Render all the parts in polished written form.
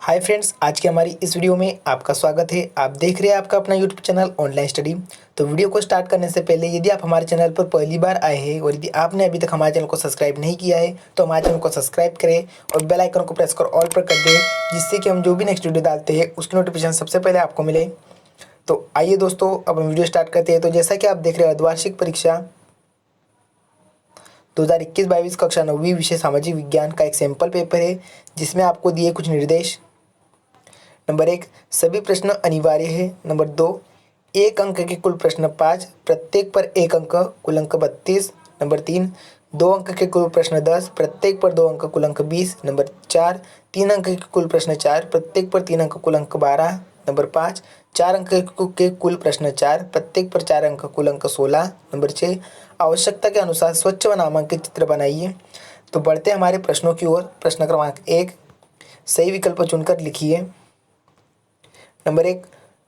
Hi friends, आज की हमारी इस वीडियो में आपका स्वागत है। आप देख रहे हैं आपका अपना यूट्यूब चैनल ऑनलाइन स्टडी। तो वीडियो को स्टार्ट करने से पहले यदि आप हमारे चैनल पर पहली बार आए हैं और यदि आपने अभी तक हमारे चैनल को सब्सक्राइब नहीं किया है तो हमारे चैनल को सब्सक्राइब करें और बेल आइकन को प्रेस कर ऑल पर कर दें, जिससे कि हम जो भी नेक्स्ट वीडियो डालते हैं उसकी नोटिफिकेशन सबसे पहले आपको मिले। तो आइए दोस्तों, अब हम वीडियो स्टार्ट करते हैं। तो जैसा कि आप देख रहे हैं, अर्धवार्षिक परीक्षा 2021-22 कक्षा 9वीं विषय सामाजिक विज्ञान का एक सैंपल पेपर है, जिसमें आपको दिए कुछ निर्देश। नंबर 1, सभी प्रश्न अनिवार्य है। नंबर 2, एक अंक के कुल प्रश्न 5, प्रत्येक पर एक अंक, कुल अंक 32। नंबर 3, 2 अंक के कुल प्रश्न 10, प्रत्येक पर 2 अंक, कुल अंक 20। नंबर 4, 3 अंक के कुल प्रश्न 4, प्रत्येक पर 3 अंक, कुल अंक 12। नंबर 5, 4 अंक के कुल प्रश्न 4, प्रत्येक पर 4 अंक, कुल अंक 16। नंबर 6, आवश्यकता के अनुसार स्वच्छ व नामांकित चित्र बनाइए। तो बढ़ते हमारे प्रश्नों की ओर। प्रश्न क्रमांक 1, सही विकल्प चुनकर लिखिए। नंबर 1,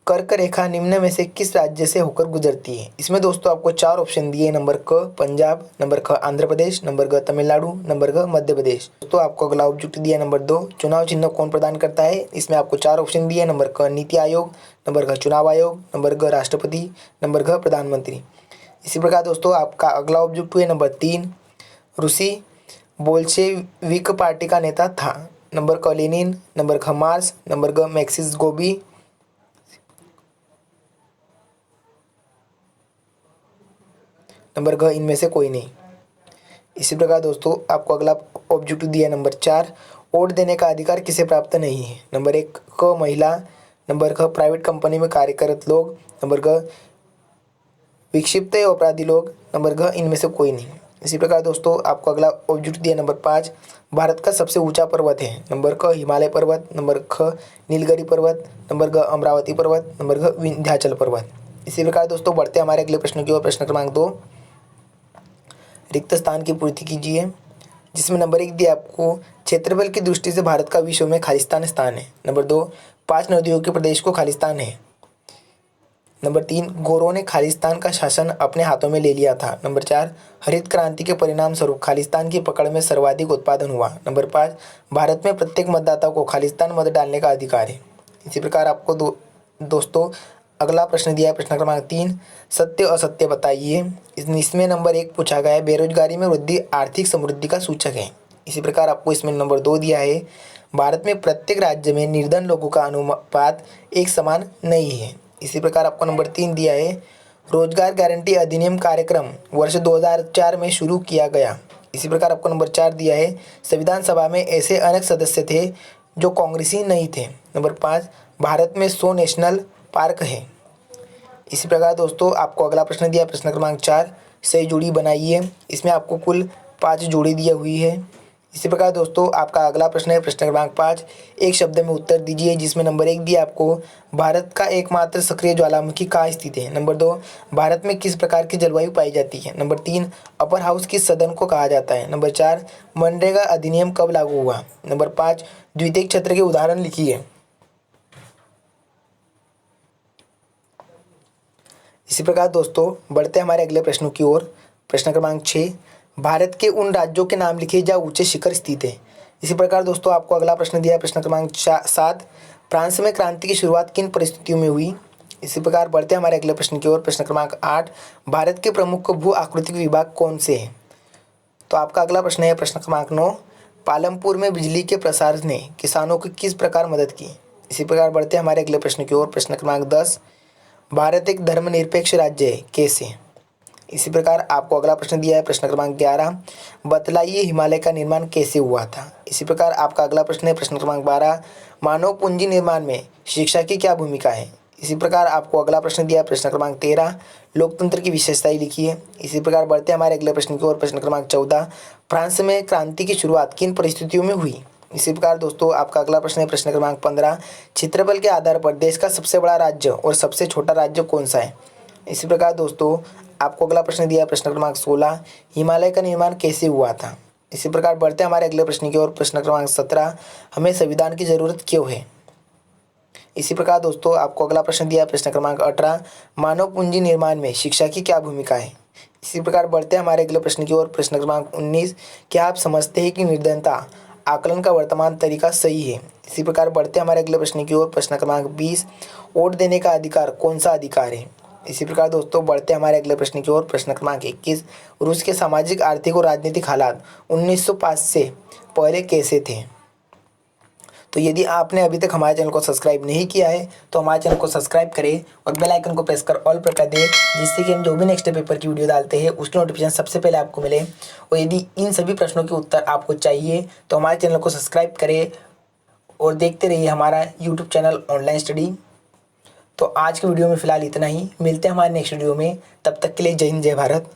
कर्क रेखा निम्न में से किस राज्य से होकर गुजरती है? इसमें दोस्तों आपको 4 ऑप्शन दिए। नंबर क पंजाब, नंबर ख आंध्र प्रदेश, नंबर ग तमिलनाडु, नंबर घ मध्य प्रदेश। दोस्तों आपको अगला ऑब्जेक्ट दिया नंबर 2, चुनाव चिन्ह कौन प्रदान करता है? इसमें आपको 4 ऑप्शन दिए। नंबर क नीति आयोग, नंबर घ चुनाव आयोग, नंबर घ राष्ट्रपति, नंबर घ प्रधानमंत्री। इसी प्रकार दोस्तों आपका अगला ऑब्जेक्ट है नंबर 3, रूसी बोल्शेविक पार्टी का नेता था। नंबर क लेनिन, नंबर ख मार्क्स, नंबर ग मैक्सिस गोबी, नंबर घ इनमें से कोई नहीं। इसी प्रकार दोस्तों आपको अगला ऑब्जेक्टिव दिया नंबर 4, वोट देने का अधिकार किसे प्राप्त नहीं है? नंबर 1, क महिला, नंबर ख प्राइवेट कंपनी में कार्यरत लोग, नंबर घ विक्षिप्त अपराधी लोग, नंबर घ इनमें से कोई नहीं। इसी प्रकार दोस्तों आपको अगला ऑब्जेक्टिव दिया नंबर 5, भारत का सबसे ऊंचा पर्वत है। नंबर क हिमालय पर्वत, नंबर ख नीलगिरी पर्वत, नंबर घ अमरावती पर्वत, नंबर घ विंध्याचल पर्वत। इसी प्रकार दोस्तों बढ़ते हमारे अगले प्रश्न की ओर। प्रश्न क्रमांक 2, रिक्त स्थान की पूर्ति कीजिए। जिसमें नंबर 1 दिया आपको, क्षेत्रफल की दृष्टि से भारत का विश्व में खालिस्तान स्थान है। नंबर 2, 5 नदियों के प्रदेश को खालिस्तान है। नंबर 3, गोरों ने खालिस्तान का शासन अपने हाथों में ले लिया था। नंबर 4, हरित क्रांति के परिणाम स्वरूप खालिस्तान की पकड़ में सर्वाधिक उत्पादन हुआ। नंबर 5, भारत में प्रत्येक मतदाता को खालिस्तान मत डालने का अधिकार है। इसी प्रकार आपको दोस्तों अगला प्रश्न दिया है प्रश्न क्रमांक 3, सत्य असत्य बताइए। इसमें नंबर 1 पूछा गया है, बेरोजगारी में वृद्धि आर्थिक समृद्धि का सूचक है। इसी प्रकार आपको इसमें नंबर 2 दिया है, भारत में प्रत्येक राज्य में निर्धन लोगों का अनुपात एक समान नहीं है। इसी प्रकार आपको नंबर 3 दिया है, रोजगार गारंटी अधिनियम कार्यक्रम वर्ष 2004 में शुरू किया गया। इसी प्रकार आपको नंबर 4 दिया है, संविधान सभा में ऐसे अनेक सदस्य थे जो कांग्रेसी नहीं थे। नंबर 5, भारत में 100 नेशनल पार्क है। इसी प्रकार दोस्तों आपको अगला प्रश्न दिया प्रश्न क्रमांक 4, सही जोड़ी बनाइए। इसमें आपको कुल 5 जोड़ी दी हुई है। इसी प्रकार दोस्तों आपका अगला प्रश्न है प्रश्न क्रमांक 5, एक शब्द में उत्तर दीजिए। जिसमें नंबर 1 दिया आपको, भारत का एकमात्र सक्रिय ज्वालामुखी कहाँ स्थित है? नंबर 2, भारत में किस प्रकार की जलवायु पाई जाती है? नंबर 3, अपर हाउस किस सदन को कहा जाता है? नंबर 4, मनरेगा अधिनियम कब लागू हुआ? नंबर 5, द्वितीयक क्षेत्र के उदाहरण लिखिए। इसी प्रकार दोस्तों बढ़ते हमारे अगले प्रश्नों की ओर। प्रश्न क्रमांक 6, भारत के उन राज्यों के नाम लिखिए जहाँ ऊंचे शिखर स्थित है। इसी प्रकार दोस्तों आपको अगला प्रश्न दिया है प्रश्न क्रमांक 7, फ्रांस में क्रांति की शुरुआत किन परिस्थितियों में हुई? इसी प्रकार बढ़ते हमारे अगले प्रश्न की ओर। प्रश्न क्रमांक 8, भारत के प्रमुख भू आकृतिक विभाग कौन से हैं? तो आपका अगला प्रश्न है प्रश्न क्रमांक 9, पालमपुर में बिजली के प्रसार ने किसानों की किस प्रकार मदद की? इसी प्रकार बढ़ते हमारे अगले प्रश्न की ओर। प्रश्न क्रमांक 10, भारत एक धर्मनिरपेक्ष राज्य है, कैसे? इसी प्रकार आपको अगला प्रश्न दिया है प्रश्न क्रमांक 11, बतलाइए हिमालय का निर्माण कैसे हुआ था? इसी प्रकार आपका अगला प्रश्न है प्रश्न क्रमांक 12, मानव पूंजी निर्माण में शिक्षा की क्या भूमिका है? इसी प्रकार आपको अगला प्रश्न दिया है प्रश्न क्रमांक 13, लोकतंत्र की विशेषताएं लिखिए। इसी प्रकार बढ़ते हमारे अगले प्रश्न की ओर। प्रश्न क्रमांक 14, फ्रांस में क्रांति की शुरुआत किन परिस्थितियों में हुई? इसी प्रकार दोस्तों आपका अगला प्रश्न है प्रश्न क्रमांक 15, क्षेत्रफल के आधार पर देश का सबसे बड़ा राज्य और सबसे छोटा राज्य कौन सा है? इसी प्रकार दोस्तों आपको अगला प्रश्न दिया है प्रश्न क्रमांक 16, हिमालय का निर्माण कैसे हुआ था? इसी प्रकार बढ़ते हमारे अगले प्रश्न की ओर। प्रश्न क्रमांक 17, हमें संविधान की जरूरत क्यों है? इसी प्रकार दोस्तों आपको अगला प्रश्न दिया है प्रश्न क्रमांक 18, मानव पूंजी निर्माण में शिक्षा की क्या भूमिका है? इसी प्रकार बढ़ते हमारे अगले प्रश्न की ओर। प्रश्न क्रमांक 19, क्या आप समझते हैं कि निर्धनता आकलन का वर्तमान तरीका सही है। इसी प्रकार बढ़ते हमारे अगले प्रश्न की ओर। प्रश्न क्रमांक 20, वोट देने का अधिकार कौन सा अधिकार है? इसी प्रकार दोस्तों बढ़ते हमारे अगले प्रश्न की ओर। प्रश्न क्रमांक 21, रूस के सामाजिक, आर्थिक और राजनीतिक हालात 1905 से पहले कैसे थे? तो यदि आपने अभी तक हमारे चैनल को सब्सक्राइब नहीं किया है तो हमारे चैनल को सब्सक्राइब करें और बेल आइकन को प्रेस कर ऑल पर कर दें, जिससे कि हम जो भी नेक्स्ट पेपर की वीडियो डालते हैं उसकी नोटिफिकेशन सबसे पहले आपको मिले। और यदि इन सभी प्रश्नों के उत्तर आपको चाहिए तो हमारे चैनल को सब्सक्राइब करें और देखते रहिए हमारा यूट्यूब चैनल ऑनलाइन स्टडी। तो आज की वीडियो में फ़िलहाल इतना ही, मिलते हैं हमारे नेक्स्ट वीडियो में। तब तक के लिए जय हिंद, जय भारत।